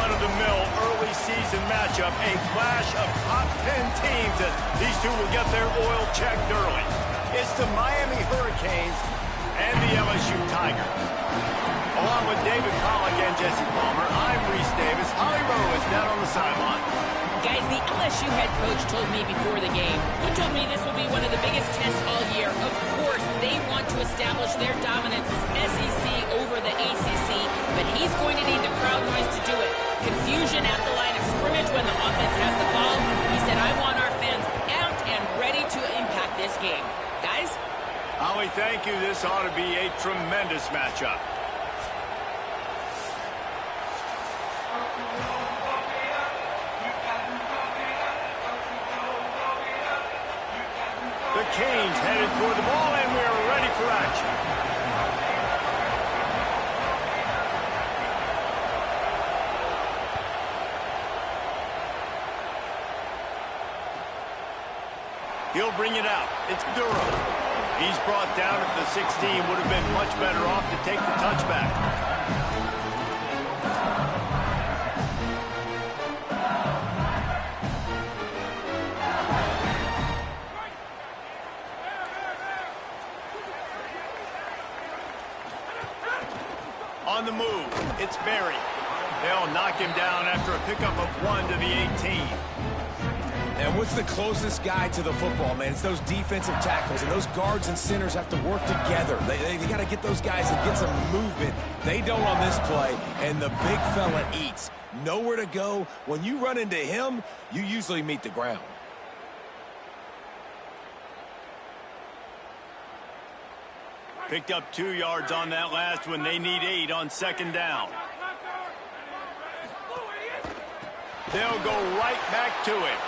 run-of-the-mill early season matchup, a clash of top 10 teams as these two will get their oil checked early. It's the Miami Hurricanes and the LSU Tigers. Along with David Pollack and Jesse Palmer, I'm Reese Davis. Holly Rowe is down on the sideline. Guys, the LSU head coach told me before the game, he told me this will be one of the biggest tests all year. Of course, they want to establish their dominance as SEC over the ACC, but he's going to need the crowd noise to do it. Confusion at the line of scrimmage when the offense has the ball. He said, I want our fans out and ready to impact this game. Guys? Holly, thank you. This ought to be a tremendous matchup. The Canes headed toward the ball, and we're ready for action. He'll bring it out. It's Durham. He's brought down at the 16. Would have been much better off to take the touchback. On the move, it's Berry. They'll knock him down after a pickup of 1 to the 18. And what's the closest guy to the football, man? It's those defensive tackles, and those guards and centers have to work together. They got to get those guys and get some movement. They don't on this play, and the big fella eats. Nowhere to go. When you run into him, you usually meet the ground. Picked up 2 yards on that last one. They need 8 on second down. They'll go right back to it.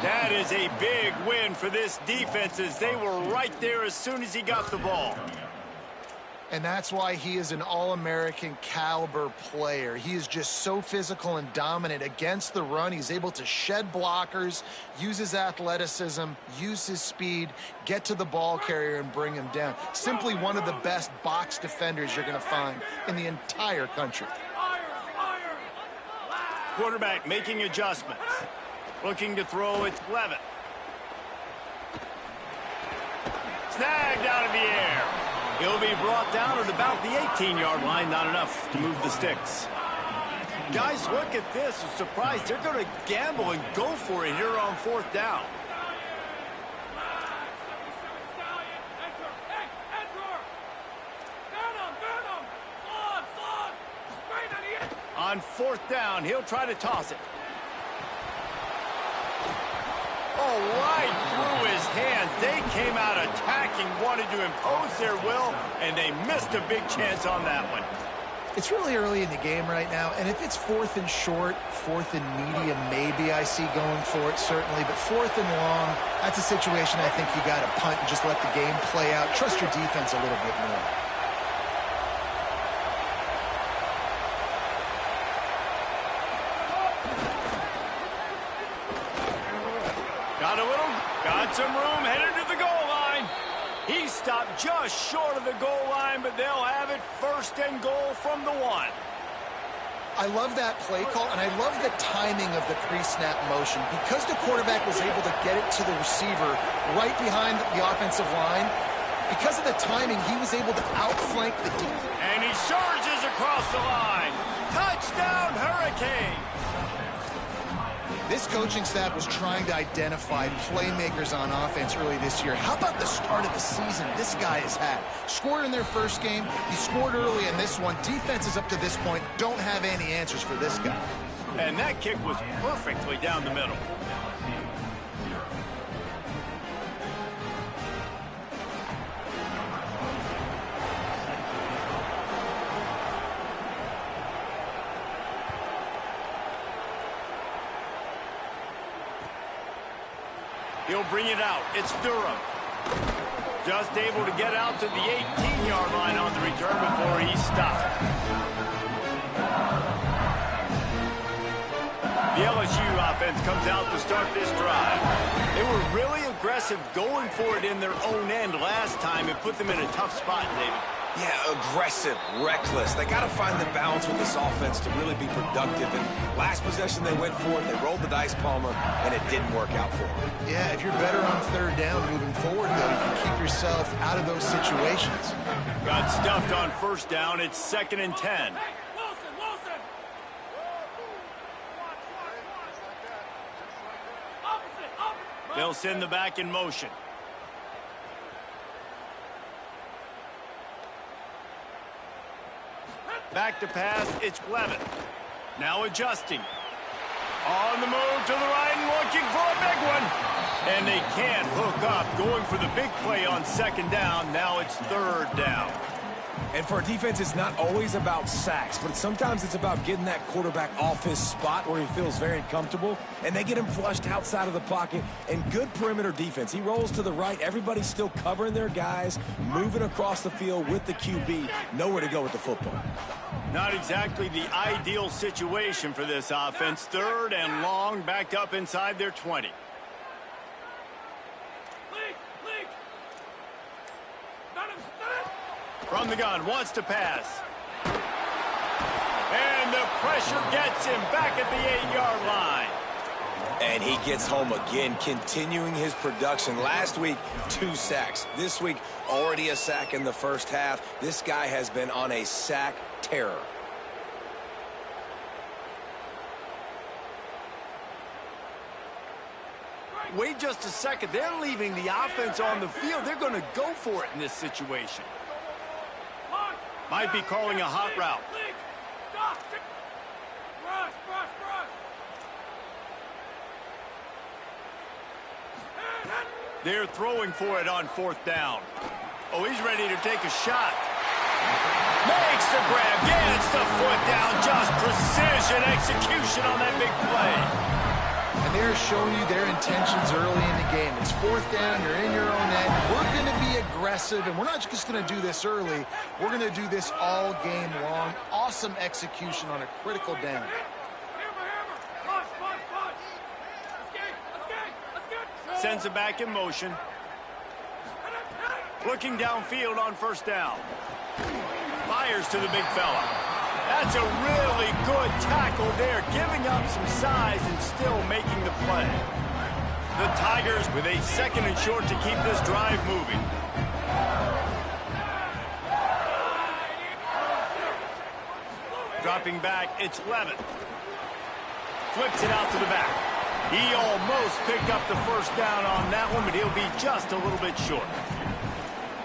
That is a big win for this defense as they were right there as soon as he got the ball. And that's why he is an All-American caliber player. He is just so physical and dominant against the run. He's able to shed blockers, use his athleticism, use his speed, get to the ball carrier and bring him down. Simply one of the best box defenders you're going to find in the entire country. Quarterback making adjustments. Looking to throw, it's Levitt. Snagged out of the air. He'll be brought down at about the 18-yard line. Not enough to move the sticks. Guys, look at this. I'm surprised they're going to gamble and go for it here on 4th down. On 4th down, he'll try to toss it. Oh, right through his hands. They came out attacking, wanted to impose their will, and they missed a big chance on that one. It's really early in the game right now, and if it's 4th and short, 4th and medium, maybe I see going for it, certainly. But 4th and long, that's a situation I think you got to punt and just let the game play out. Trust your defense a little bit more. Got some room, headed to the goal line. He stopped just short of the goal line, but they'll have it 1st and goal from the 1. I love that play call, and I love the timing of the pre-snap motion. Because the quarterback was able to get it to the receiver right behind the offensive line, because of the timing, he was able to outflank the deep. And he surges across the line. Touchdown, Hurricane! This coaching staff was trying to identify playmakers on offense early this year. How about the start of the season this guy has had? Scored in their first game. He scored early in this one. Defenses up to this point don't have any answers for this guy. And that kick was perfectly down the middle. He'll bring it out. It's Durham. Just able to get out to the 18-yard line on the return before he stopped. The LSU offense comes out to start this drive. They were really aggressive going for it in their own end last time and put them in a tough spot, David. Yeah, aggressive, reckless. They got to find the balance with this offense to really be productive. And last possession they went for it, they rolled the dice, Palmer, and it didn't work out for them. Yeah, if you're better on third down moving forward, though, you can keep yourself out of those situations. Got stuffed on first down. It's 2nd and 10. They'll send the back in motion. Back to pass, it's Levitt. Now adjusting. On the move to the right and looking for a big one. And they can't hook up. Going for the big play on 2nd down. Now it's 3rd down. And for a defense, it's not always about sacks, but sometimes it's about getting that quarterback off his spot where he feels very comfortable, and they get him flushed outside of the pocket. And good perimeter defense. He rolls to the right. Everybody's still covering their guys, moving across the field with the QB. Nowhere to go with the football. Not exactly the ideal situation for this offense. 3rd and long, backed up inside their 20. From the gun, wants to pass. And the pressure gets him back at the 8-yard line. And he gets home again, continuing his production. Last week, 2 sacks. This week, already a sack in the first half. This guy has been on a sack terror. Wait just a second. They're leaving the offense on the field. They're going to go for it in this situation. Might be calling a hot route. They're throwing for it on 4th down. Oh, he's ready to take a shot. Makes the grab, gets the foot down. Just precision execution on that big play. And they're showing you their intentions early in the game. It's 4th down, you're in your own end. We're going to be aggressive, and we're not just going to do this early. We're going to do this all game long. Awesome execution on a critical down. Sends it back in motion. Looking downfield on 1st down. Fires to the big fella. That's a really good tackle there, giving up some size and still making the play. The Tigers with a 2nd and short to keep this drive moving. Dropping back, it's Levitt. Flips it out to the back. He almost picked up the 1st down on that one, but he'll be just a little bit short.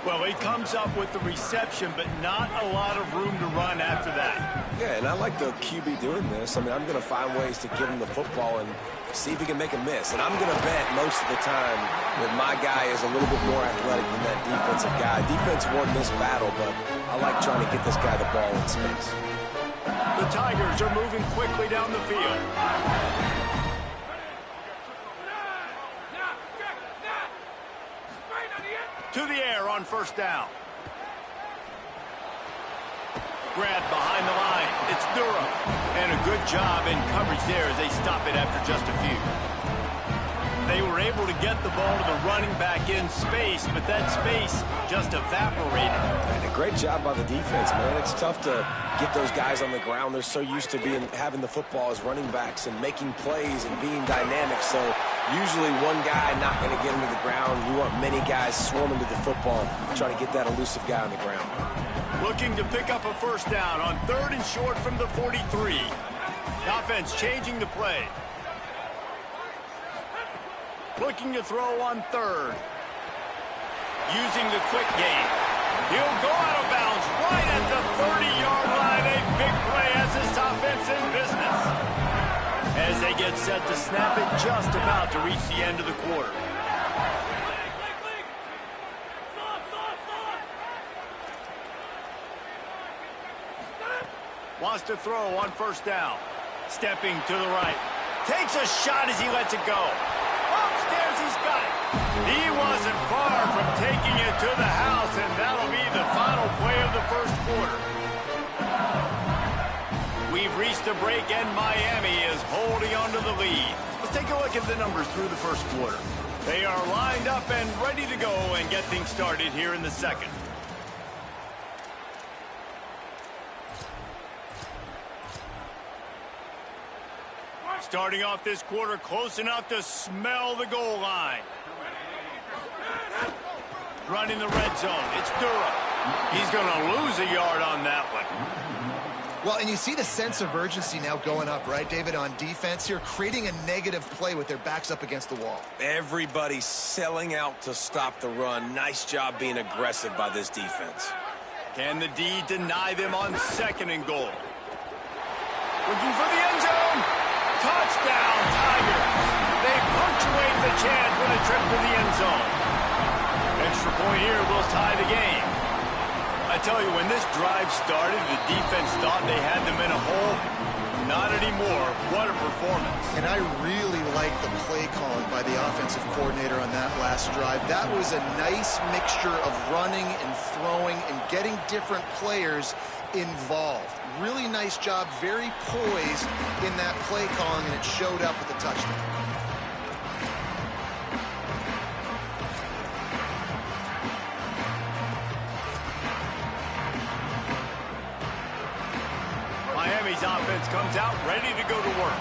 Well, he comes up with the reception, but not a lot of room to run after that. Yeah, and I like the QB doing this. I mean, I'm going to find ways to give him the football and see if he can make a miss. And I'm going to bet most of the time that my guy is a little bit more athletic than that defensive guy. Defense won this battle, but I like trying to get this guy the ball in space. The Tigers are moving quickly down the field. To the air on 1st down. Grabbed behind the line. It's Durham. And a good job in coverage there as they stop it after just a few. They were able to get the ball to the running back in space, but that space just evaporated. And a great job by the defense, man. It's tough to get those guys on the ground. They're so used to having the football as running backs and making plays and being dynamic. So usually one guy not going to get him to the ground. You want many guys swarming to the football, trying to get that elusive guy on the ground. Looking to pick up a 1st down on 3rd and short from the 43. The offense changing the play. Looking to throw on 3rd. Using the quick game. He'll go out of bounds right at the 30-yard line. A big play as this offense in business. As they get set to snap it, just about to reach the end of the quarter. Wants to throw on 1st down. Stepping to the right. Takes a shot as he lets it go. Upstairs he's got it. He wasn't far from taking it to the house, and that'll be the final play of the 1st quarter. We've reached the break, and Miami is holding on to the lead. Let's take a look at the numbers through the 1st quarter. They are lined up and ready to go and get things started here in the 2nd. Starting off this quarter close enough to smell the goal line. Running the red zone. It's Durham. He's going to lose a yard on that one. Well, and you see the sense of urgency now going up, right, David, on defense here, creating a negative play with their backs up against the wall. Everybody's selling out to stop the run. Nice job being aggressive by this defense. Can the D deny them on 2nd and goal? Looking for the end zone. Touchdown, Tigers. They punctuate the chance with a trip to the end zone. Extra point here will tie the game. I tell you, when this drive started, the defense thought they had them in a hole. Not anymore. What a performance. And I really like the play calling by the offensive coordinator on that last drive. That was a nice mixture of running and throwing and getting different players involved. Really nice job, very poised in that play calling, and it showed up with the touchdown. Miami's offense comes out ready to go to work.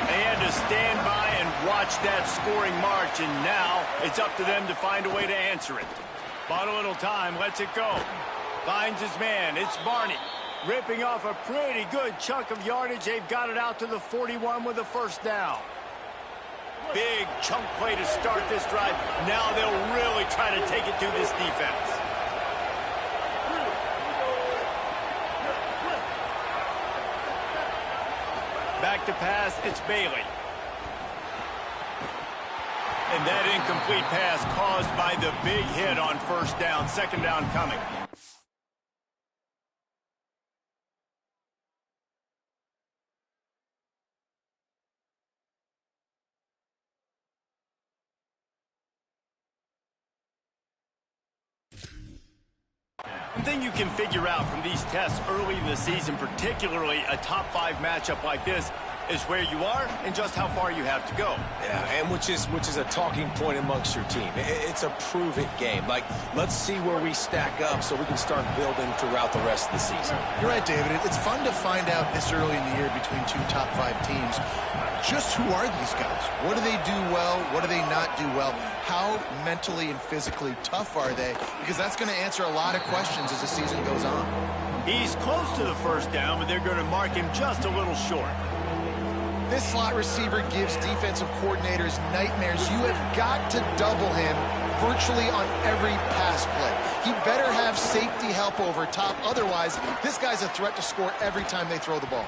They had to stand by and watch that scoring march, and now it's up to them to find a way to answer it. Bought a little time, lets it go. Finds his man, it's Barney. Ripping off a pretty good chunk of yardage. They've got it out to the 41 with a 1st down. Big chunk play to start this drive. Now they'll really try to take it to this defense. Back to pass, it's Bailey. And that incomplete pass caused by the big hit on 1st down. 2nd down coming. One thing you can figure out from these tests early in the season, particularly a top 5 matchup like this, is where you are and just how far you have to go. Yeah, and which is a talking point amongst your team. It's a prove-it game. Like, let's see where we stack up so we can start building throughout the rest of the season. You're right, David. It's fun to find out this early in the year between 2 top 5 teams. Just who are these guys? What do they do well? What do they not do well? How mentally and physically tough are they? Because that's going to answer a lot of questions as the season goes on. He's close to the 1st down, but they're going to mark him just a little short. This slot receiver gives defensive coordinators nightmares. You have got to double him virtually on every pass play. He better have safety help over top. Otherwise, this guy's a threat to score every time they throw the ball.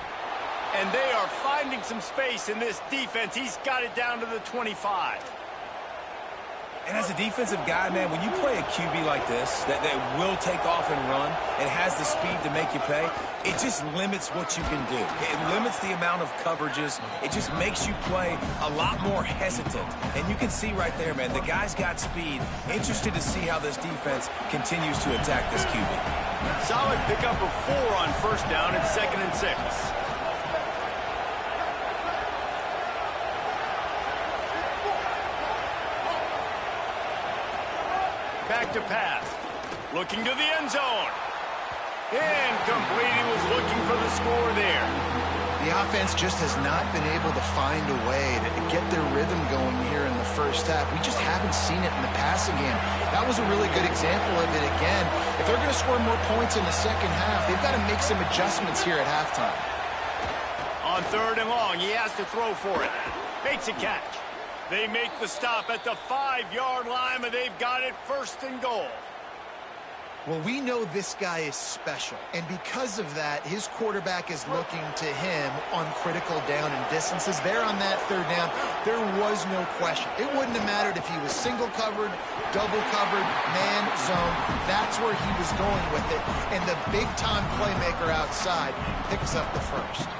And they are finding some space in this defense. He's got it down to the 25. And as a defensive guy, man, when you play a QB like this, that will take off and run and has the speed to make you pay, it just limits what you can do. It limits the amount of coverages. It just makes you play a lot more hesitant. And you can see right there, man, the guy's got speed. Interested to see how this defense continues to attack this QB. Solid pickup of 4 on 1st down at 2nd and 6. Back to pass. Looking to the end zone. Incomplete. He was looking for the score there. The offense just has not been able to find a way to get their rhythm going here in the 1st half. We just haven't seen it in the passing game. That was a really good example of it again. If they're going to score more points in the 2nd half, they've got to make some adjustments here at halftime. On 3rd and long, he has to throw for it. Makes a catch. They make the stop at the 5-yard line, but they've got it 1st and goal. Well, we know this guy is special, and because of that, his quarterback is looking to him on critical down and distances. There on that 3rd down, there was no question. It wouldn't have mattered if he was single covered, double covered, man, zone. That's where he was going with it, and the big-time playmaker outside picks up the 1st.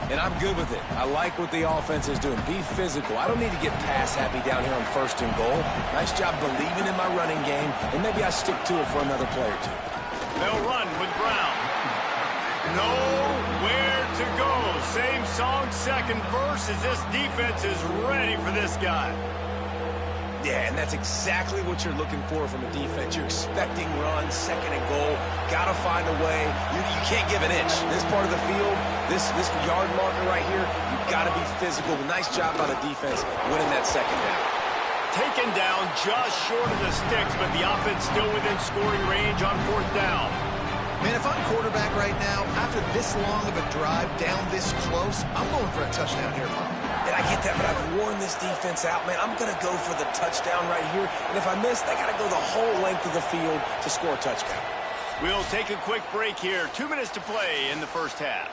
And I'm good with it. I like what the offense is doing. Be physical. I don't need to get pass happy down here on 1st and goal. Nice job believing in my running game, and maybe I stick to it for another play or 2. They'll run with Brown. Nowhere to go. Same song, 2nd verse, as this defense is ready for this guy. Yeah, and that's exactly what you're looking for from a defense. You're expecting runs, second and goal. Got to find a way. You can't give an inch. This part of the field, this yard marker right here, you've got to be physical. Nice job by the defense winning that second down. Taken down just short of the sticks, but the offense still within scoring range on fourth down. Man, if I'm quarterback right now, after this long of a drive down this close, I'm going for a touchdown here, Paul. And I get that, but I've worn this defense out, man. I'm going to go for the touchdown right here. And if I miss, they got to go the whole length of the field to score a touchdown. We'll take a quick break here. 2 minutes to play in the first half.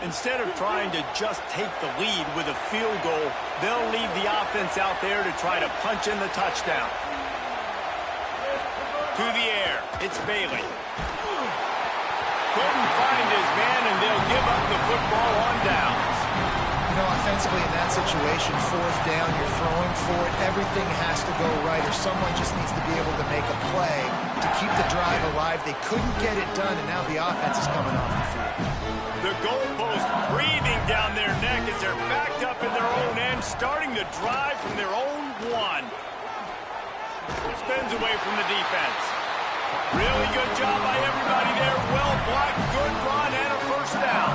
Instead of trying to just take the lead with a field goal, they'll leave the offense out there to try to punch in the touchdown. To the air, it's Bailey. Couldn't find his man, and they'll give up the football on downs. You know, offensively in that situation, fourth down, you're throwing for it. Everything has to go right, or someone just needs to be able to make a play to keep the drive alive. They couldn't get it done, and now the offense is coming off the field. The goalpost breathing down their neck as they're backed up in their own end, starting to drive from their own one. Spins away from the defense. Really good job by everybody there. Well blocked, good run, and a first down.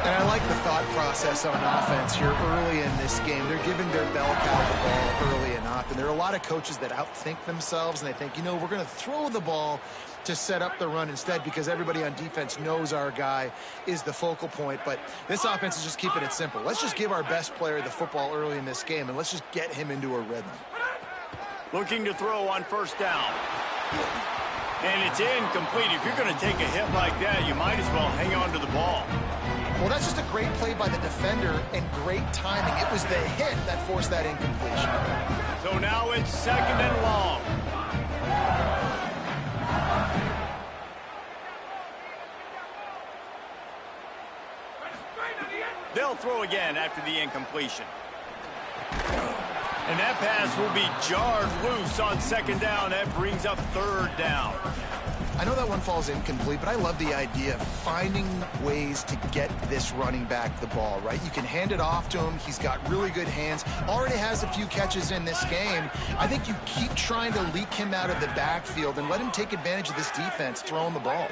And I like the thought process on offense here early in this game. They're giving their bell cow the ball early enough. And there are a lot of coaches that outthink themselves, and they think, you know, we're going to throw the ball to set up the run instead because everybody on defense knows our guy is the focal point. But this offense is just keeping it simple. Let's just give our best player the football early in this game, and let's just get him into a rhythm. Looking to throw on first down. And it's incomplete. If you're going to take a hit like that, you might as well hang on to the ball. Well, that's just a great play by the defender and great timing. It was the hit that forced that incompletion. So now it's second and long. They'll throw again after the incompletion. And that pass will be jarred loose on second down. That brings up third down. I know that one falls incomplete, but I love the idea of finding ways to get this running back the ball, right? You can hand it off to him. He's got really good hands. Already has a few catches in this game. I think you keep trying to leak him out of the backfield and let him take advantage of this defense throwing the ball.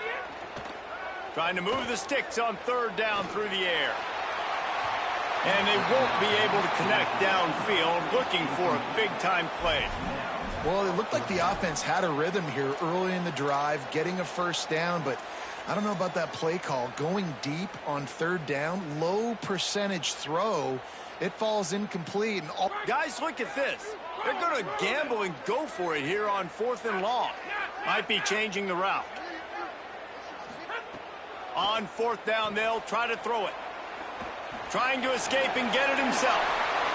Trying to move the sticks on third down through the air. And they won't be able to connect downfield, looking for a big-time play. Well, it looked like the offense had a rhythm here early in the drive, getting a first down, but I don't know about that play call. Going deep on third down, low percentage throw, it falls incomplete. And guys, look at this. They're going to gamble and go for it here on fourth and long. Might be changing the route. On fourth down, they'll try to throw it. Trying to escape and get it himself.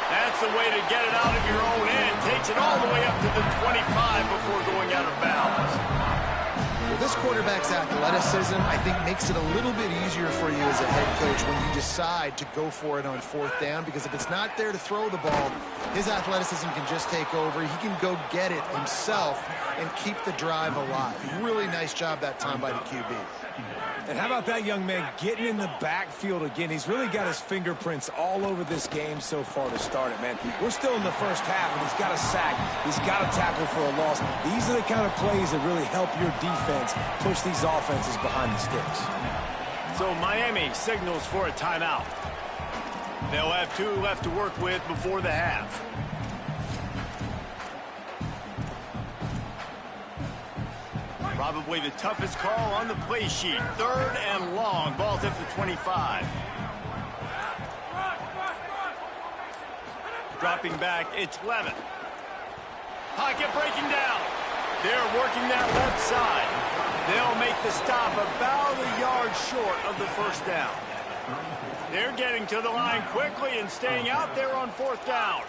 That's the way to get it out of your own end. Takes it all the way up to the 25 before going out of bounds. Well, this quarterback's athleticism, I think, makes it a little bit easier for you as a head coach when you decide to go for it on 4th down, because if it's not there to throw the ball, his athleticism can just take over. He can go get it himself and keep the drive alive. Really nice job that time by the QB. And how about that young man getting in the backfield again? He's really got his fingerprints all over this game so far to start it, man. We're still in the first half, and he's got a sack. He's got a tackle for a loss. These are the kind of plays that really help your defense push these offenses behind the sticks. So Miami signals for a timeout. They'll have 2 left to work with before the half. Probably the toughest call on the play sheet. 3rd and long. Ball's at the 25. Dropping back, it's Levin. Pocket breaking down. They're working that left side. They'll make the stop about a yard short of the 1st down. They're getting to the line quickly and staying out there on 4th down.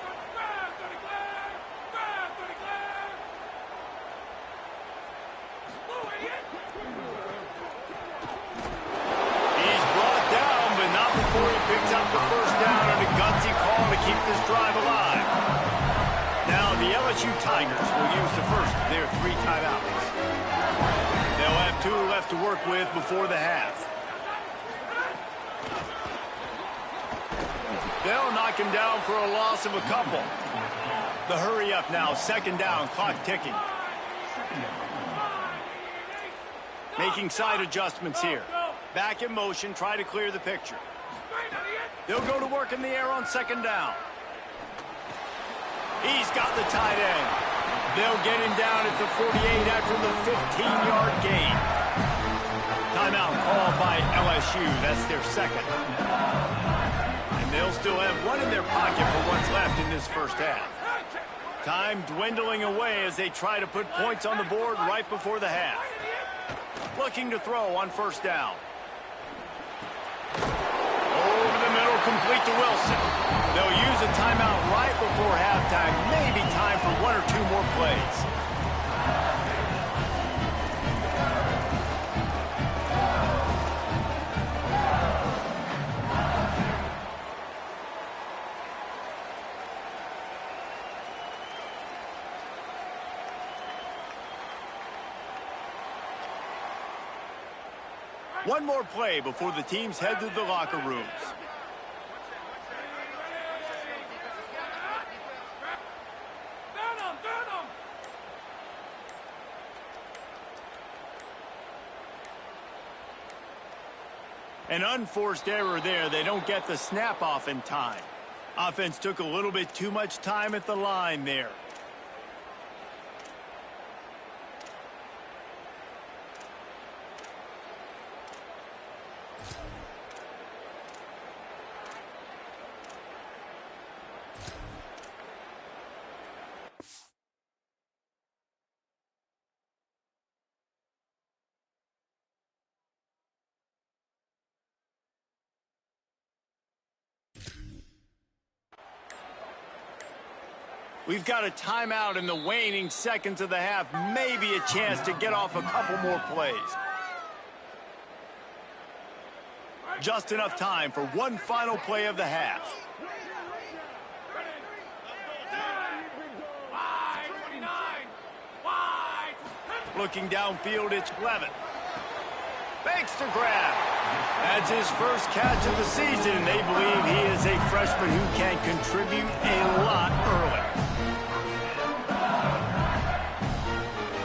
Picks up the 1st down and a gutsy call to keep this drive alive. Now the LSU Tigers will use the first of their 3 timeouts. They'll have 2 left to work with before the half. They'll knock him down for a loss of a couple. The hurry up now, 2nd down, clock ticking. Making side adjustments here. Back in motion, try to clear the picture. They'll go to work in the air on 2nd down. He's got the tight end. They'll get him down at the 48 after the 15-yard gain. Timeout called by LSU. That's their 2nd. And they'll still have 1 in their pocket for what's left in this 1st half. Time dwindling away as they try to put points on the board right before the half. Looking to throw on 1st down. Complete to Wilson. They'll use a timeout right before halftime. Maybe time for 1 or 2 more plays. One more play before the teams head to the locker rooms. An unforced error there. They don't get the snap off in time. Offense took a little bit too much time at the line there. We've got a timeout in the waning seconds of the half. Maybe a chance to get off a couple more plays. Just enough time for one final play of the half. Looking downfield, it's Levin. Fakes to grab. That's his first catch of the season, and they believe he is a freshman who can contribute a lot early.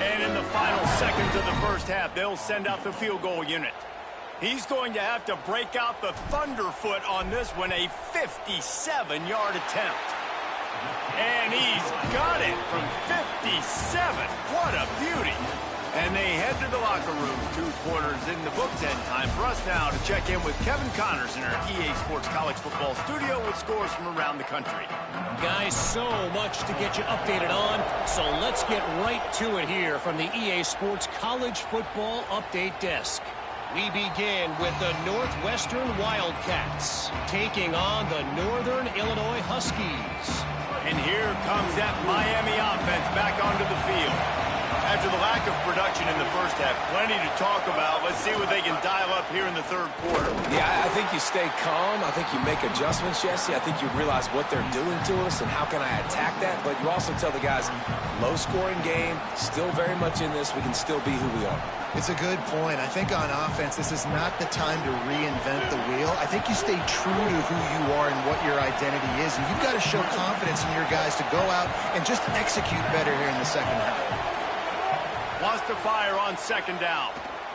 And in the final seconds of the first half, they'll send out the field goal unit. He's going to have to break out the thunderfoot on this one, a 57-yard attempt. And he's got it from 57. What a beauty. And they head to the locker room. 2 quarters in the books, and time for us now to check in with Kevin Connors in our EA Sports College Football studio with scores from around the country. Guys, so much to get you updated on, so let's get right to it here from the EA Sports College Football Update Desk. We begin with the Northwestern Wildcats taking on the Northern Illinois Huskies. And here comes that Miami offense back onto the field. After the lack of production in the first half, plenty to talk about. Let's see what they can dial up here in the third quarter. Yeah, I think you stay calm. I think you make adjustments, Jesse. I think you realize what they're doing to us and how can I attack that. But you also tell the guys, low-scoring game, still very much in this. We can still be who we are. It's a good point. I think on offense, this is not the time to reinvent the wheel. I think you stay true to who you are and what your identity is. And you've got to show confidence in your guys to go out and just execute better here in the second half. Wants to fire on second down.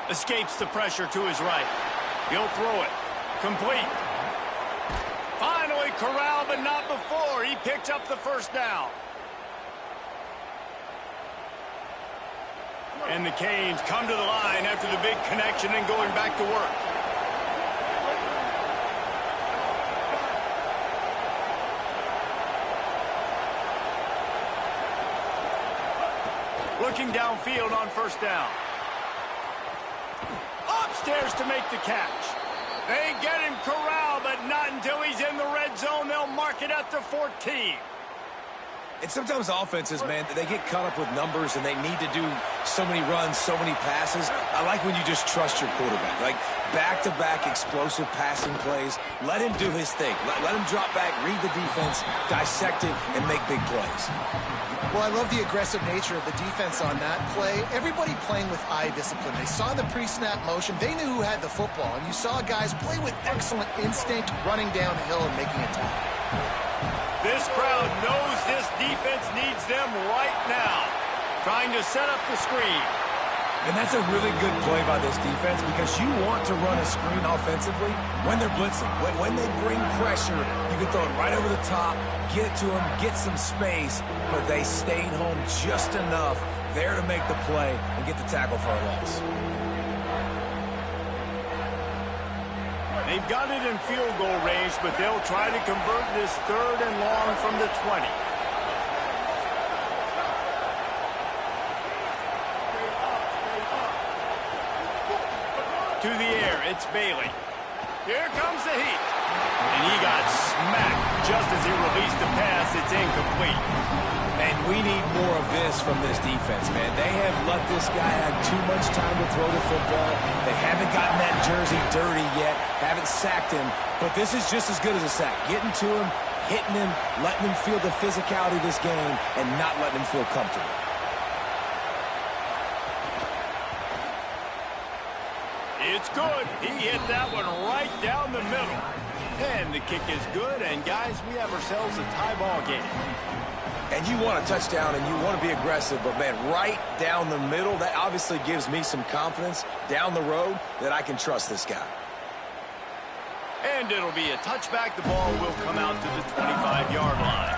Escapes the pressure to his right. He'll throw it. Complete. Finally corralled, but not before. He picked up the first down. And the Canes come to the line after the big connection and going back to work. Looking downfield on first down. Upstairs to make the catch. They get him corralled, but not until he's in the red zone. They'll mark it at the 14. And sometimes offenses, man, they get caught up with numbers and they need to do so many runs, so many passes. I like when you just trust your quarterback. Like back-to-back explosive passing plays. Let him do his thing. Let him drop back, read the defense, dissect it, and make big plays. Well, I love the aggressive nature of the defense on that play. Everybody playing with eye discipline. They saw the pre-snap motion. They knew who had the football. And you saw guys play with excellent instinct, running down the hill and making a tackle. This crowd knows this defense needs them right now. Trying to set up the screen. And that's a really good play by this defense because you want to run a screen offensively when they're blitzing. When they bring pressure, you can throw it right over the top, get it to them, get some space, but they stayed home just enough there to make the play and get the tackle for a loss. They've got it in field goal range, but they'll try to convert this third and long from the 20. To the air, it's Bailey. Here comes the heat. And he got smacked just as he released the pass. It's incomplete. And we need more of this from this defense, man. They have let this guy have too much time to throw the football. They haven't gotten that jersey dirty yet, haven't sacked him. But this is just as good as a sack. Getting to him, hitting him, letting him feel the physicality of this game, and not letting him feel comfortable. It's good. He hit that one right down the middle. And the kick is good, and guys, we have ourselves a tie ball game. And you want a touchdown and you want to be aggressive, but man, right down the middle, that obviously gives me some confidence down the road that I can trust this guy. And it'll be a touchback. The ball will come out to the 25-yard line.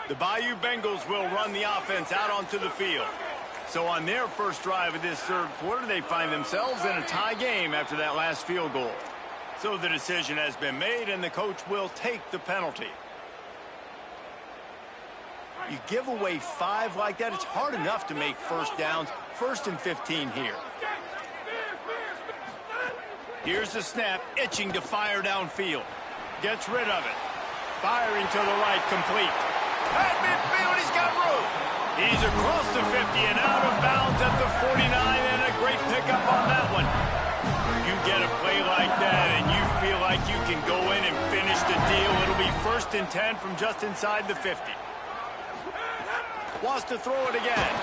The Bayou Bengals will run the offense out onto the field. So on their first drive of this third quarter, they find themselves in a tie game after that last field goal. So the decision has been made, and the coach will take the penalty. You give away 5 like that, it's hard enough to make first downs. 1st and 15 here. Here's the snap, itching to fire downfield. Gets rid of it. Firing to the right, complete. At midfield, he's got room. He's across the 50 and out of bounds at the 49, and a great pickup on that one. You get a play like that, and you feel like you can go in and finish the deal. It'll be 1st and 10 from just inside the 50. Wants to throw it again.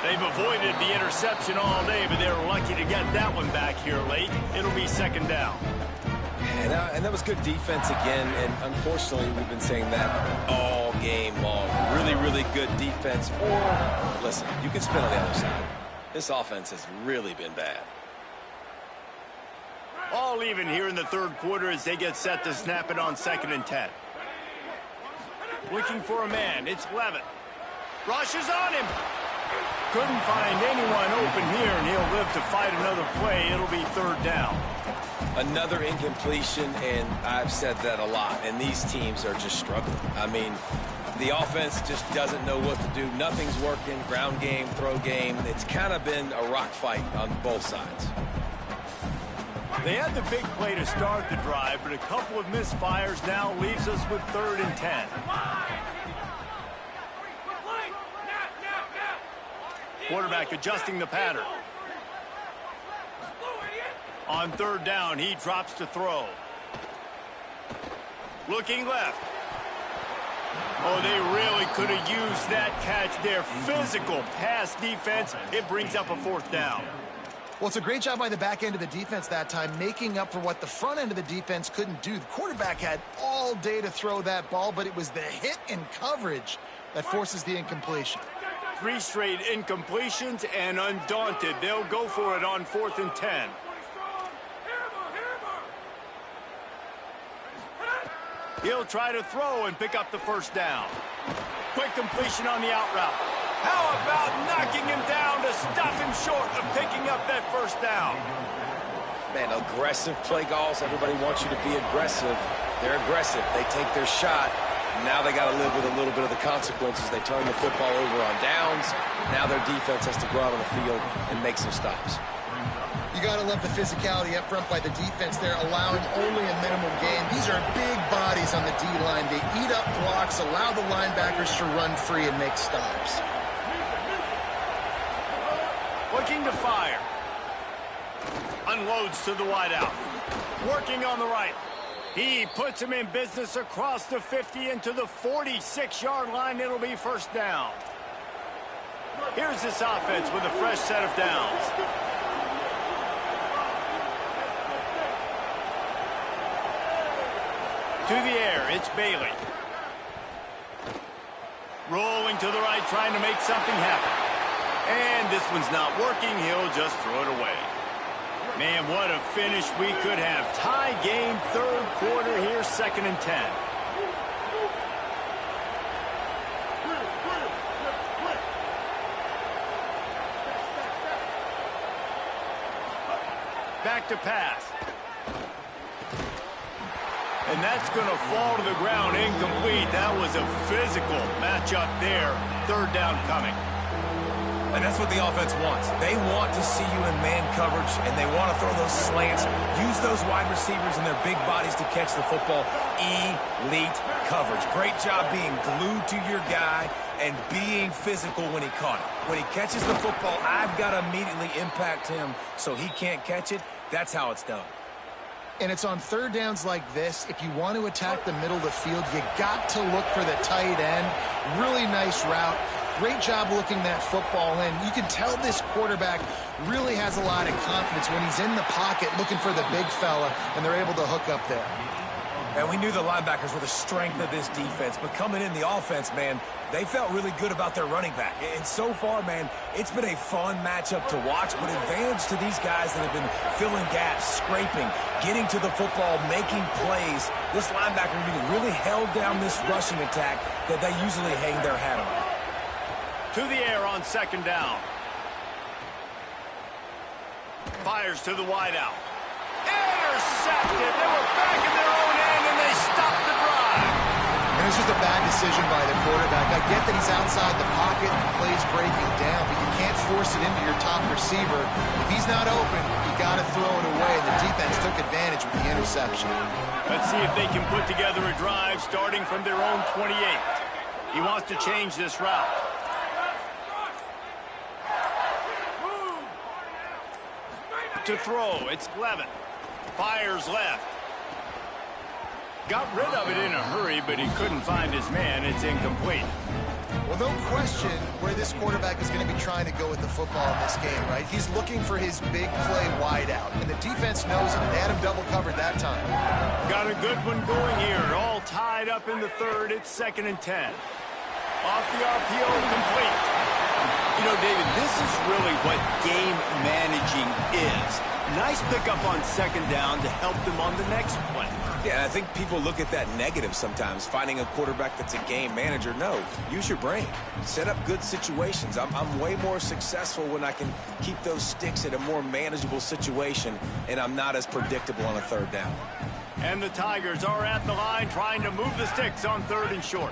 They've avoided the interception all day, but they're lucky to get that one back here late. It'll be 2nd down. And that was good defense again, and unfortunately we've been saying that all game long. Really, really good defense. Or, listen, you can spin on the other side. This offense has really been bad. All even here in the third quarter as they get set to snap it on 2nd and 10. Looking for a man, it's Levitt. Rushes on him. Couldn't find anyone open here, and he'll live to fight another play. It'll be 3rd down. Another incompletion, and I've said that a lot, and these teams are just struggling. I mean, The offense just doesn't know what to do. Nothing's working. Ground game, throw game. It's kind of been a rock fight on both sides. They had the big play to start the drive, but a couple of misfires now leaves us with 3rd and 10. Quarterback adjusting the pattern. On 3rd down, he drops to throw. Looking left. Oh, they really could have used that catch there. Physical pass defense. It brings up a 4th down. Well, it's a great job by the back end of the defense that time, making up for what the front end of the defense couldn't do. The quarterback had all day to throw that ball, but it was the hit and coverage that forces the incompletion. 3 straight incompletions, and undaunted, they'll go for it on 4th and 10. He'll try to throw and pick up the 1st down. Quick completion on the out route. How about knocking him down to stop him short of picking up that 1st down? Man, aggressive play calls. Everybody wants you to be aggressive. They're aggressive. They take their shot. Now they got to live with a little bit of the consequences. They turn the football over on downs. Now their defense has to go out on the field and make some stops. You got to love the physicality up front by the defense there, allowing only a minimal gain. These are big bodies on the D-line. They eat up blocks, allow the linebackers to run free and make stops. Looking to fire. Unloads to the wideout. Working on the right. He puts him in business across the 50 into the 46-yard line. It'll be 1st down. Here's this offense with a fresh set of downs. To the air, it's Bailey. Rolling to the right, trying to make something happen. And this one's not working. He'll just throw it away. Man, what a finish we could have. Tie game, 3rd quarter here, 2nd and 10. Back to pass. And that's going to fall to the ground incomplete. That was a physical matchup there. 3rd down coming. And that's what the offense wants. They want to see you in man coverage, and they want to throw those slants, use those wide receivers and their big bodies to catch the football. Elite coverage. Great job being glued to your guy and being physical when he caught it. When he catches the football, I've got to immediately impact him so he can't catch it. That's how it's done. And it's on 3rd downs like this. If you want to attack the middle of the field, you got to look for the tight end. Really nice route. Great job looking that football in. You can tell this quarterback really has a lot of confidence when he's in the pocket looking for the big fella, and they're able to hook up there. And we knew the linebackers were the strength of this defense, but coming in the offense, man, they felt really good about their running back. And so far, man, it's been a fun matchup to watch, but advantage to these guys that have been filling gaps, scraping, getting to the football, making plays. This linebacker really held down this rushing attack that they usually hang their hat on. To the air on 2nd down. Fires to the wideout. Intercepted. They were back in their own end, and they stopped the drive. And it's just a bad decision by the quarterback. I get that he's outside the pocket and plays breaking down, but you can't force it into your top receiver. If he's not open, you got to throw it away. The defense took advantage with the interception. Let's see if they can put together a drive starting from their own 28. He wants to change this route. To throw, it's Levin. Fires left. Got rid of it in a hurry, but he couldn't find his man. It's incomplete. Well, no question where this quarterback is going to be trying to go with the football in this game, right? He's looking for his big play wide out, and the defense knows it. They had him double covered that time. Got a good one going here. All tied up in the 3rd. It's 2nd and 10. Off the RPO, complete. You know, David, this is really what game managing is. Nice pickup on 2nd down to help them on the next play. Yeah, and I think people look at that negative sometimes, finding a quarterback that's a game manager. No, use your brain. Set up good situations. I'm way more successful when I can keep those sticks at a more manageable situation, and I'm not as predictable on a 3rd down. And the Tigers are at the line trying to move the sticks on 3rd and short.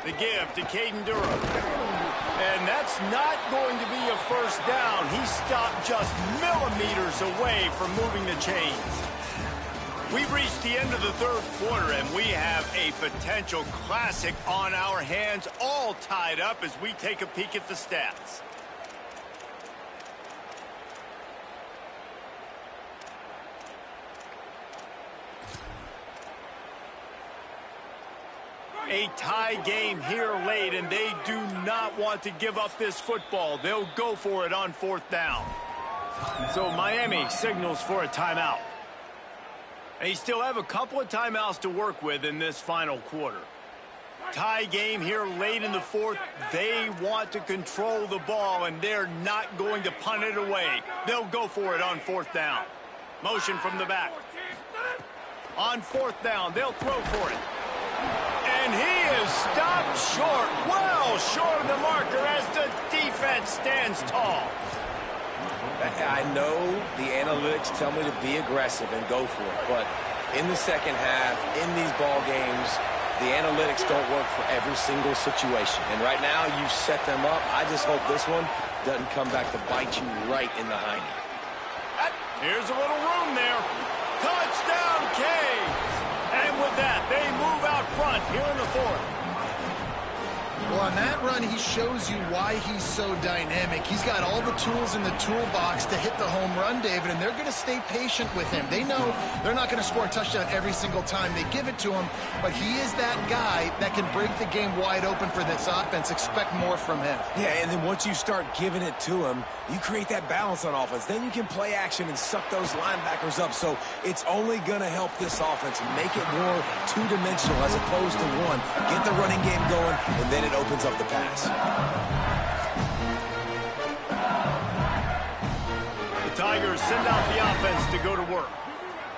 The give to Caden Durham. And that's not going to be a first down. He stopped just millimeters away from moving the chains. We've reached the end of the third quarter, and we have a potential classic on our hands, all tied up as we take a peek at the stats. A tie game here late, and they do not want to give up this football. They'll go for it on fourth down. So Miami signals for a timeout. They still have a couple of timeouts to work with in this final quarter. Tie game here late in the fourth. They want to control the ball, and they're not going to punt it away. They'll go for it on fourth down. Motion from the back. On fourth down, they'll throw for it. And he is stopped short, well short of the marker as the defense stands tall. I know the analytics tell me to be aggressive and go for it, but in the second half, in these ball games, the analytics don't work for every single situation. And right now, you set them up. I just hope this one doesn't come back to bite you right in the hiney. Here's a little room there. Touchdown, Canes! And with that, they move out front here in the fourth. Well, on that run, he shows you why he's so dynamic. He's got all the tools in the toolbox to hit the home run, David, and they're going to stay patient with him. They know they're not going to score a touchdown every single time they give it to him, but he is that guy that can break the game wide open for this offense. Expect more from him. Yeah, and then once you start giving it to him, you create that balance on offense. Then you can play action and suck those linebackers up. So it's only going to help this offense make it more two-dimensional as opposed to one. Get the running game going, and then it opens up the pass. The Tigers send out the offense to go to work.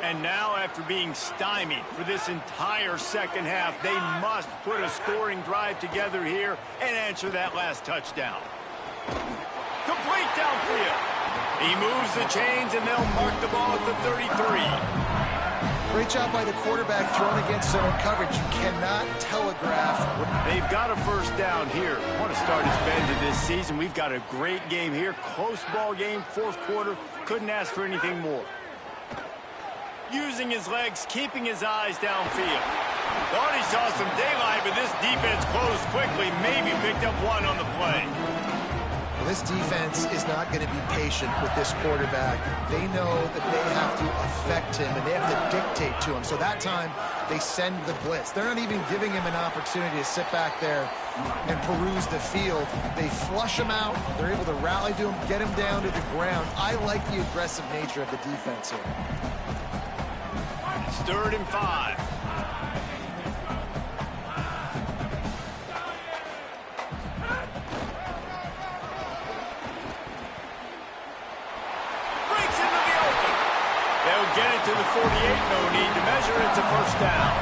And now, after being stymied for this entire second half, they must put a scoring drive together here and answer that last touchdown. Complete downfield. He moves the chains, and they'll mark the ball at the 33. Great job by the quarterback thrown against zone coverage. You cannot telegraph. They've got a first down here. What a start it's been to this season. We've got a great game here. Close ball game, fourth quarter. Couldn't ask for anything more. Using his legs, keeping his eyes downfield. Thought he saw some daylight, but this defense closed quickly. Maybe picked up one on the play. Well, this defense is not going to be patient with this quarterback. They know that they have to affect him, and they have to dictate to him. So that time, they send the blitz. They're not even giving him an opportunity to sit back there and peruse the field. They flush him out. They're able to rally to him, get him down to the ground. I like the aggressive nature of the defense here. It's 3rd and 5. Get it to the 48, no need to measure. It's a first down.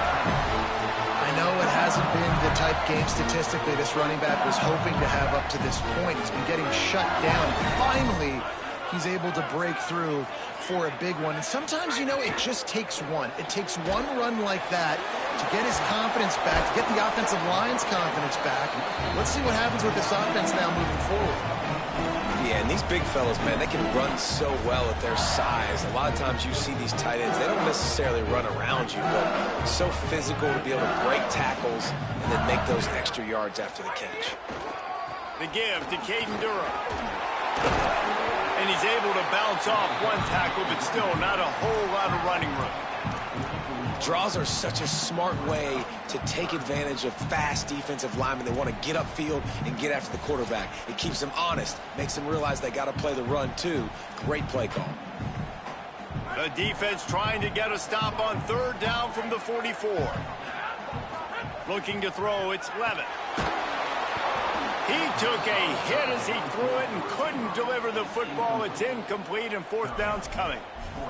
I know it hasn't been the type game statistically this running back was hoping to have up to this point. He's been getting shut down. Finally, he's able to break through for a big one. And sometimes, you know, it just takes one. It takes one run like that to get his confidence back, to get the offensive line's confidence back. Let's see what happens with this offense now moving forward. Yeah, and these big fellas, man, they can run so well at their size. A lot of times you see these tight ends, they don't necessarily run around you, but so physical to be able to break tackles and then make those extra yards after the catch. The give to Caden Durham. And he's able to bounce off one tackle, but still not a whole lot of running room. Draws are such a smart way to take advantage of fast defensive linemen. They want to get upfield and get after the quarterback. It keeps them honest, makes them realize they got to play the run too. Great play call. The defense trying to get a stop on 3rd down from the 44. Looking to throw, it's Levitt. He took a hit as he threw it and couldn't deliver the football. It's incomplete, and 4th down's coming.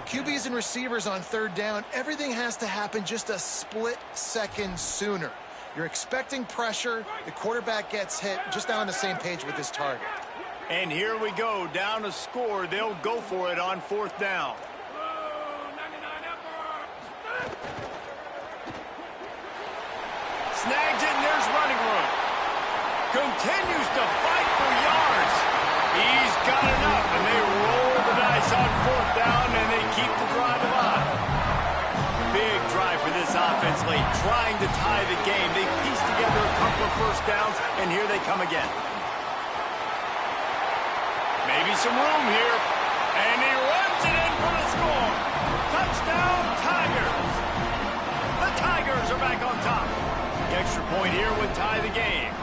QBs and receivers on 3rd down, everything has to happen just a split second sooner. You're expecting pressure, the quarterback gets hit, just now on the same page with his target. And here we go, down a score. They'll go for it on 4th down. Snags it, and there's running room. Continues to fight for yards. He's got enough, and they roll the dice on 4th down, and they keep the drive alive. Big drive for this offense late, trying to tie the game. They piece together a couple of 1st downs, and here they come again. Maybe some room here, and he runs it in for the score. Touchdown, Tigers. The Tigers are back on top. The extra point here would tie the game.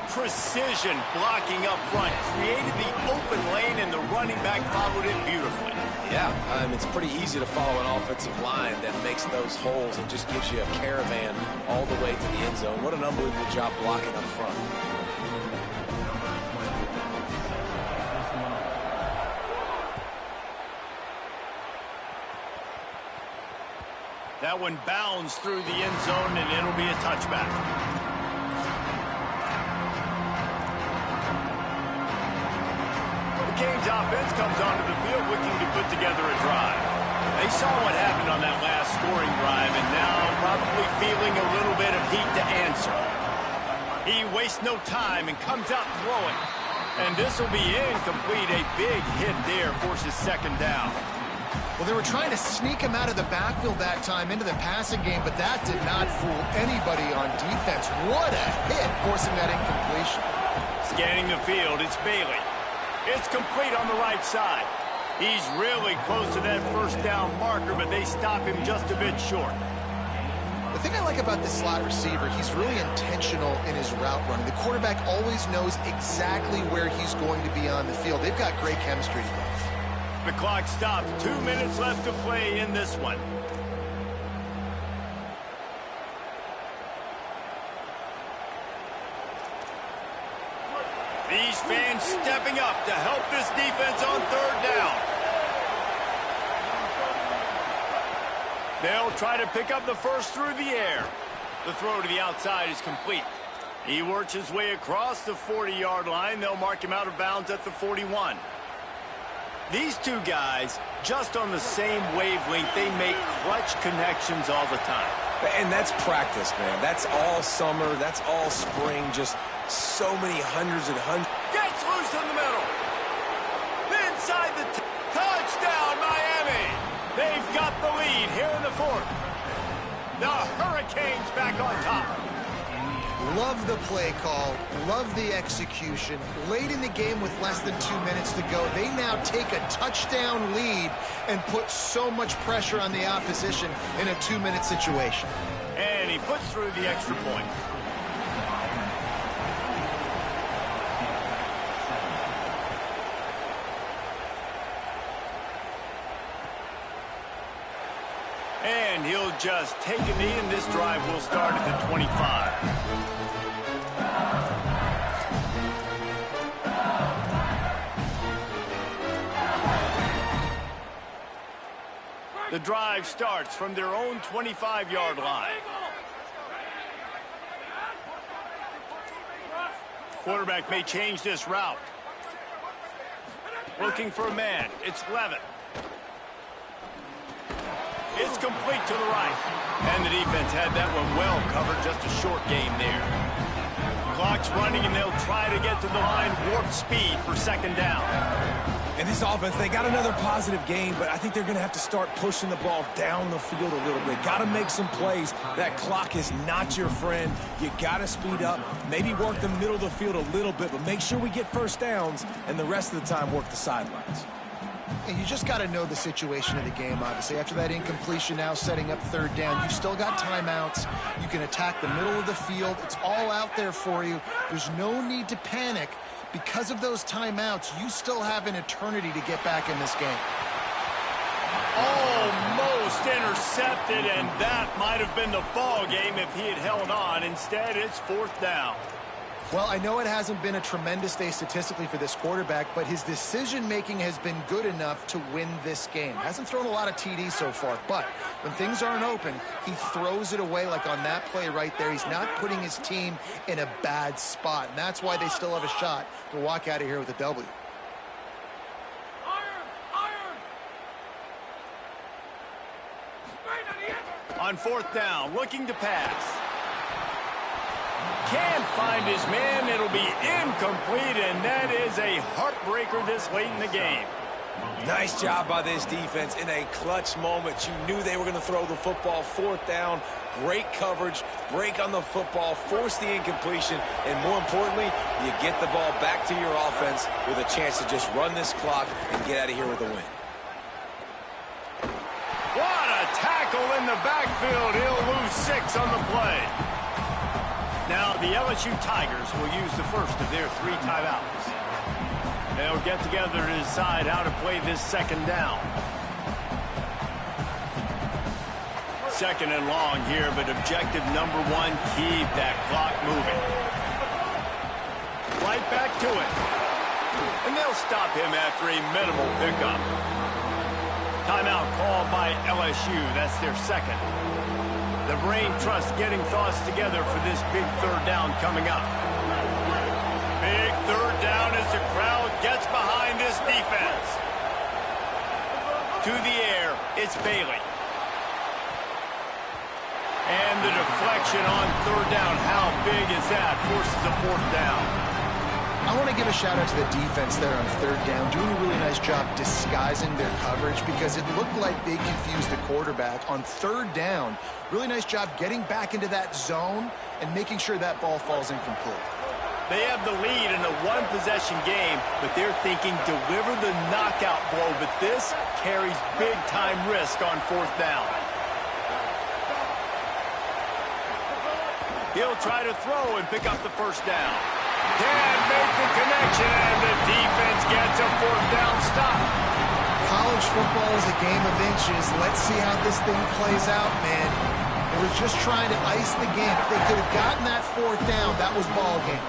Precision blocking up front, created the open lane, and the running back followed it beautifully. Yeah, it's pretty easy to follow an offensive line that makes those holes and just gives you a caravan all the way to the end zone. What an unbelievable job blocking up front. That one bounds through the end zone, and it'll be a touchback. The Canes offense comes onto the field looking to put together a drive. They saw what happened on that last scoring drive, and now probably feeling a little bit of heat to answer. He wastes no time and comes out throwing. And this will be incomplete. A big hit there forces 2nd down. Well, they were trying to sneak him out of the backfield that time into the passing game, but that did not fool anybody on defense. What a hit, forcing that incompletion. Scanning the field, it's Bailey. It's complete on the right side. He's really close to that 1st down marker, but they stop him just a bit short. The thing I like about this slot receiver, he's really intentional in his route running. The quarterback always knows exactly where he's going to be on the field. They've got great chemistry together. The clock stops. 2 minutes left to play in this one. These fans stepping up to help this defense on 3rd down. They'll try to pick up the first through the air. The throw to the outside is complete. He works his way across the 40-yard line. They'll mark him out of bounds at the 41. These two guys, just on the same wavelength, they make clutch connections all the time. And that's practice, man. That's all summer. That's all spring. Just so many hundreds and hundreds. Gets loose in the middle. Inside the touchdown, Miami. They've got the lead here in the 4th. The Hurricanes back on top. Love the play call, love the execution. Late in the game with less than 2 minutes to go, they now take a touchdown lead and put so much pressure on the opposition in a 2-minute situation. And he puts through the extra point. And he'll just take a knee, and this drive will start at the 25. The drive starts from their own 25-yard line. Quarterback may change this route. Looking for a man. It's Levitt. It's complete to the right. And the defense had that one well covered. Just a short game there. Clock's running, and they'll try to get to the line. Warp speed for 2nd down. And this offense, they got another positive game, but I think they're going to have to start pushing the ball down the field a little bit. Got to make some plays. That clock is not your friend. You got to speed up, maybe work the middle of the field a little bit, but make sure we get 1st downs, and the rest of the time work the sidelines. And you just got to know the situation of the game, obviously. After that incompletion now setting up 3rd down, you've still got timeouts. You can attack the middle of the field. It's all out there for you. There's no need to panic. Because of those timeouts, you still have an eternity to get back in this game. Almost intercepted, and that might have been the ball game if he had held on. Instead, it's 4th down. Well, I know it hasn't been a tremendous day statistically for this quarterback, but his decision-making has been good enough to win this game. Hasn't thrown a lot of TDs so far, but when things aren't open, he throws it away like on that play right there. He's not putting his team in a bad spot, and that's why they still have a shot to walk out of here with a W. On 4th down, looking to pass. Can't find his man. It'll be incomplete, and that is a heartbreaker this late in the game. Nice job by this defense in a clutch moment. You knew they were going to throw the football. Fourth down, great coverage, break on the football, force the incompletion, and more importantly, you get the ball back to your offense with a chance to just run this clock and get out of here with a win. What a tackle in the backfield. He'll lose 6 on the play. Now the LSU Tigers will use the first of their 3 timeouts. They'll get together to decide how to play this second down. Second and long here, but objective number 1, keep that clock moving. Right back to it. And they'll stop him after a minimal pickup. Timeout called by LSU. That's their second. The brain trust getting thoughts together for this big third down coming up. Big third down as the crowd gets behind this defense. To the air, it's Bailey. And the deflection on third down. How big is that? Forces a fourth down. I want to give a shout out to the defense there on third down, doing a really nice job disguising their coverage because it looked like they confused the quarterback on third down. Really nice job getting back into that zone and making sure that ball falls incomplete. They have the lead in a one-possession game, but they're thinking deliver the knockout blow, but this carries big-time risk on fourth down. He'll try to throw and pick up the first down. Can't make the connection, and the defense gets a fourth down stop. College football is a game of inches. Let's see how this thing plays out, man. They were just trying to ice the game. If they could have gotten that fourth down, that was ball game.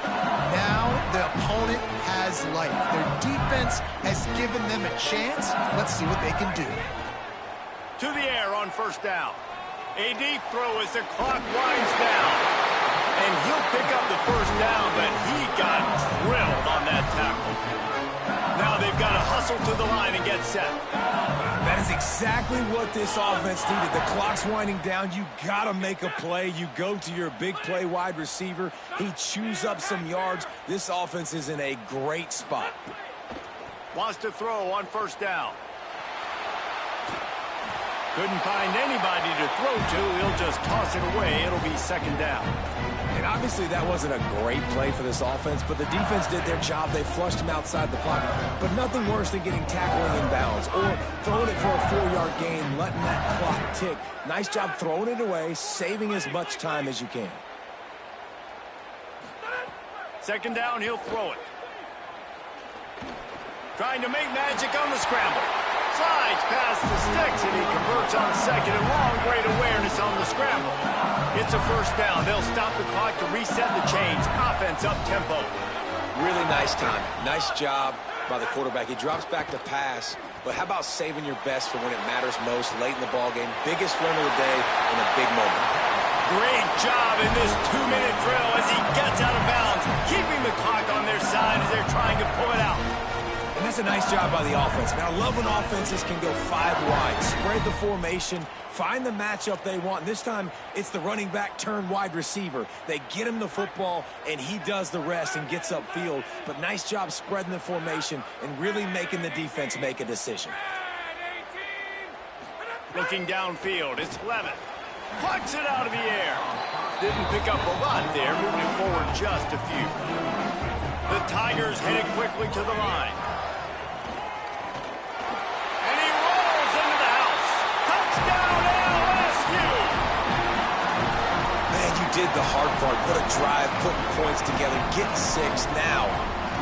Now the opponent has life. Their defense has given them a chance. Let's see what they can do. To the air on first down. A deep throw as the clock winds down. And he'll pick up the first down, but he got drilled on that tackle. Now they've got to hustle to the line and get set. That is exactly what this offense needed. The clock's winding down. You got to make a play. You go to your big play wide receiver. He chews up some yards. This offense is in a great spot. Wants to throw on first down. Couldn't find anybody to throw to. He'll just toss it away. It'll be second down. And obviously that wasn't a great play for this offense, but the defense did their job. They flushed him outside the pocket. But nothing worse than getting tackling in bounds or throwing it for a 4-yard gain, letting that clock tick. Nice job throwing it away, saving as much time as you can. Second down, he'll throw it. Trying to make magic on the scramble. Slides past the sticks, and he converts on second and long. Great awareness on the scramble. It's a first down. They'll stop the clock to reset the chains. Offense up tempo. Really nice time. Nice job by the quarterback. He drops back to pass, but how about saving your best for when it matters most late in the ballgame? Biggest run of the day in a big moment. Great job in this 2-minute drill as he gets out of bounds, keeping the clock on their side as they're trying to pull it out. And that's a nice job by the offense. Man, I love when offenses can go 5 wide, spread the formation, find the matchup they want. This time, it's the running back turn wide receiver. They get him the football, and he does the rest and gets upfield. But nice job spreading the formation and really making the defense make a decision. Looking downfield, it's Levin. Plucks it out of the air. Didn't pick up a lot there, moving it forward just a few. The Tigers headed quickly to the line. And he rolls into the house. Touchdown LSU! Man, you did the hard part. Put a drive, putting points together, getting 6. Now,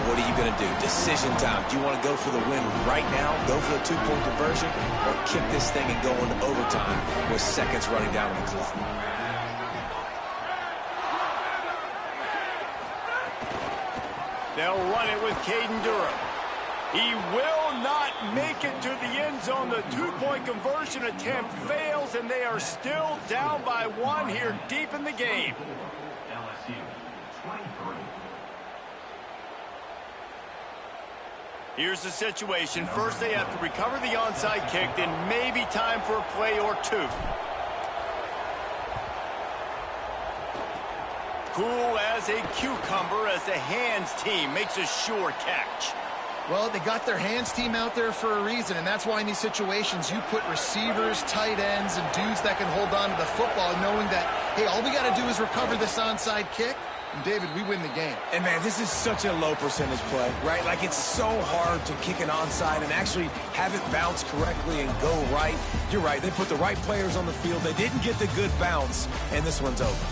what are you going to do? Decision time. Do you want to go for the win right now, go for the 2-point conversion, or kick this thing and go into overtime with seconds running down on the clock? They'll run it with Caden Durham. He will not make it to the end zone. The 2-point conversion attempt fails, and they are still down by 1 here deep in the game. Here's the situation. First, they have to recover the onside kick, then maybe time for a play or two. Cool as a cucumber as the hands team makes a sure catch. Well, they got their hands team out there for a reason, and that's why in these situations you put receivers, tight ends, and dudes that can hold on to the football, knowing that, hey, all we got to do is recover this onside kick, and David, we win the game. And, man, this is such a low percentage play, right? Like, it's so hard to kick an onside and actually have it bounce correctly and go right. You're right. They put the right players on the field. They didn't get the good bounce, and this one's over.